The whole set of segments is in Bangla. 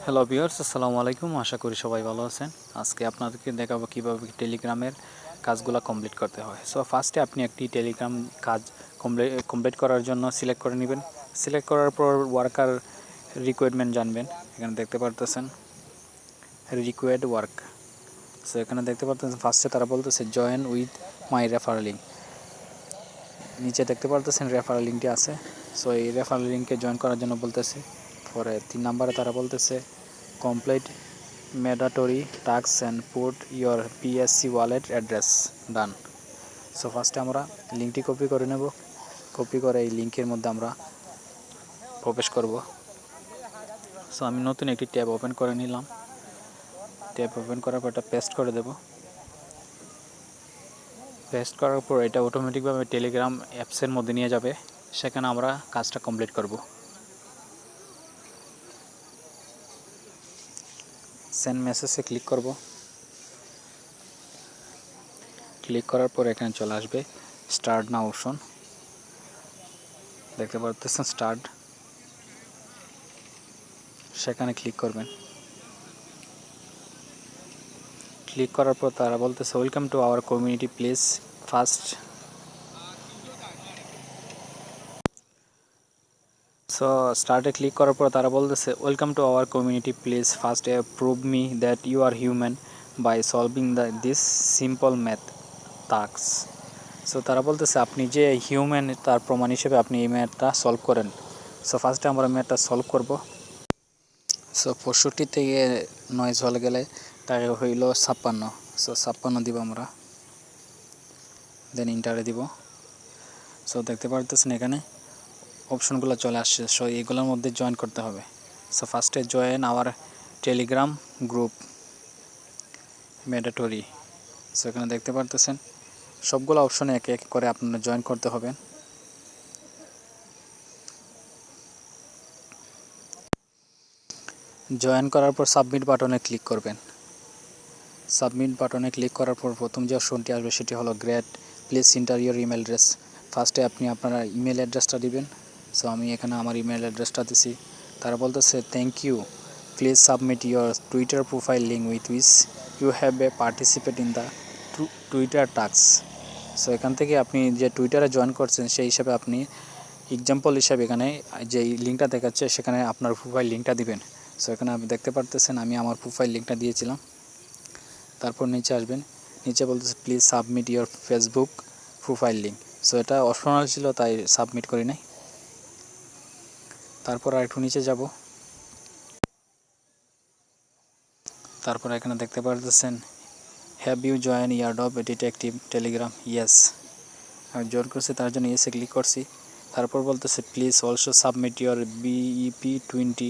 হ্যালো ভিউয়ার্স, আসসালামু আলাইকুম। আশা করি সবাই ভালো আছেন। আজকে আপনাদেরকে দেখাবো কীভাবে টেলিগ্রামের কাজগুলো কমপ্লিট করতে হয়। সো ফার্স্টে আপনি একটি টেলিগ্রাম কাজ কমপ্লিট করার জন্য সিলেক্ট করে নেবেন। সিলেক্ট করার পর ওয়ার্কার রিকোয়ারমেন্ট জানবেন। এখানে দেখতে পারতেছেন রিকোয়ার্ড ওয়ার্ক। সো এখানে দেখতে পারতেছেন ফার্স্টে তারা বলতেছে join with my referral link. নিচে দেখতে পারতেছেন রেফারেল লিঙ্কটি আছে। সো এই রেফারেল লিঙ্কে জয়েন করার জন্য বলতেছে। পরে 3 নম্বরে তারা বলতেছে complete mandatory task and put your PSC wallet address done. So ফার্স্টে আমরা লিঙ্কটি কপি করে নেব। কপি করে এই লিঙ্কের মধ্যে আমরা প্রবেশ করব। সো আমি নতুন একটি ট্যাব ওপেন করে নিলাম। ট্যাব ওপেন করার পর এটা পেস্ট করে দেব। পেস্ট করার পর এটা অটোমেটিকভাবে টেলিগ্রাম অ্যাপসের মধ্যে নিয়ে যাবে। সেখানে আমরা কাজটা কমপ্লিট করব। সেন্ড মেসেজে ক্লিক করব। ক্লিক করার পর এখানে চলে আসবে স্টার্ট নাও অপশন। দেখতে পাচ্ছেন স্টার্ট, সেখানে ক্লিক করবেন। ক্লিক করার পর তারা বলতেছে welcome to our community please first. So স্টার্টে ক্লিক করার পর তারা বলতেছে welcome to our community please first prove me that you are human by solving this simple math task. So তারা বলতেছে আপনি যে হিউম্যান তার প্রমাণ হিসেবে আপনি এই ম্যাথটা সলভ করেন। সো ফার্স্টে আমরা ম্যাথটা সলভ করব। সো 65 থেকে 9 চলে গেলে তাই হইল 56। সো 56 দিব আমরা, দেন ইন্টারে দিব। সো দেখতে পারতেছেন এখানে অপশনগুলো চলে আসছে। সো এইগুলোর মধ্যে জয়েন করতে হবে। সো ফার্স্টে join our Telegram group mandatory. So এখানে দেখতে পারতেছেন সবগুলো অপশনে এক এক করে আপনারা জয়েন করতে হবে। জয়েন করার পর সাবমিট বাটনে ক্লিক করবেন। সাবমিট বাটনে ক্লিক করার পর প্রথম যে অপশনটি আসবে সেটি হলো great please enter your email address. ফার্স্টে আপনি আপনার ইমেল অ্যাড্রেসটা দিবেন। সো আমি এখানে আমার ইমেল অ্যাড্রেসটা দিছি। তারা বলতেছে thank you please submit your Twitter profile link with which you have a participate in the Twitter task. So এখান থেকে আপনি যে টুইটারে জয়েন করছেন সেই হিসাবে আপনি এক্সাম্পল হিসাবে এখানে যে লিঙ্কটা দেখাচ্ছে সেখানে আপনার প্রোফাইল লিঙ্কটা দিবেন। সো এখানে আপনি দেখতে পারতেছেন আমি আমার প্রোফাইল লিঙ্কটা দিয়েছিলাম। তারপর নিচে আসবেন, নিচে বলতেছে please submit your Facebook profile link. So এটা অপশনাল ছিল তাই সাবমিট করি নাই। তারপর আর একটু নিচে যাব। তারপর এখানে দেখতে পারতেছেন have you join Airdrop Detective Telegram, yes আমি জয়েন করছি, তার জন্য ইয়েসে ক্লিক করছি। তারপর বলতেছে please also submit your BEP20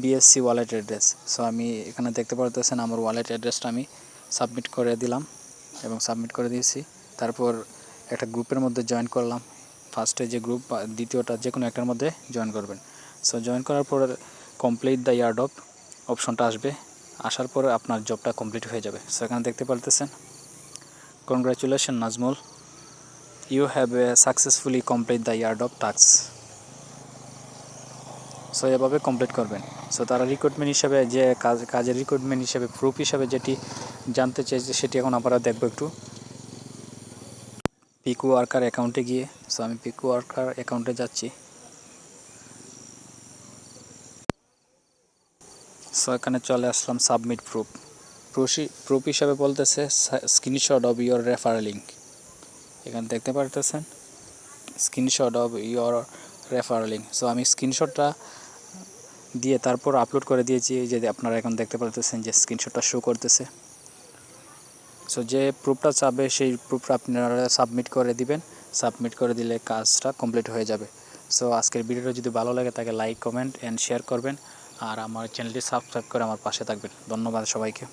BSC wallet address. So আমি এখানে দেখতে পারতেছেন আমার ওয়ালেট অ্যাড্রেসটা আমি সাবমিট করে দিলাম এবং সাবমিট করে দিয়েছি। তারপর একটা গ্রুপের মধ্যে জয়েন করলাম। ফার্স্টে যে গ্রুপ বা দ্বিতীয়টা যে কোনো একটার মধ্যে জয়েন করবেন। সো জয়েন করার পর কমপ্লিট দ্য ইয়ারডপ অপশনটা আসবে। আসার পরে আপনার জবটা কমপ্লিট হয়ে যাবে। সো এখানে দেখতে পারতেছেন congratulation Najmul, you have successfully complete the Airdrop task. So এভাবে কমপ্লিট করবেন। সো তারা রিক্রুটমেন্ট হিসাবে যে কাজের রিক্রুটমেন্ট হিসাবে প্রুফ হিসাবে যেটি জানতে চেয়েছে সেটি এখন আমরা দেখব একটু পিকো ওয়ার্কার অ্যাকাউন্টে গিয়ে। সো আমি পিকো ওয়ার্কার অ্যাকাউন্টে যাচ্ছি। সো এখানে চলে আসলাম সাবমিট প্রুফ হিসাবে বলতেছে screenshot of your referral link. এখানে দেখতে পারতেছেন screenshot of your referral link. So আমি স্ক্রিনশটটা দিয়ে তারপর আপলোড করে দিয়েছি। যে আপনারা এখন দেখতে পারতেছেন যে স্ক্রিনশটটা শো করতেছে। সো যে প্রুফটা চাবে সেই প্রুফটা আপনারা সাবমিট করে দিবেন। সাবমিট করে দিলে কাজটা কমপ্লিট হয়ে যাবে। সো আজকের ভিডিওটা যদি ভালো লাগে তাকে লাইক কমেন্ট অ্যান্ড শেয়ার করবেন আর আমার চ্যানেলটি সাবস্ক্রাইব করে আমার পাশে থাকবেন। ধন্যবাদ সবাইকে।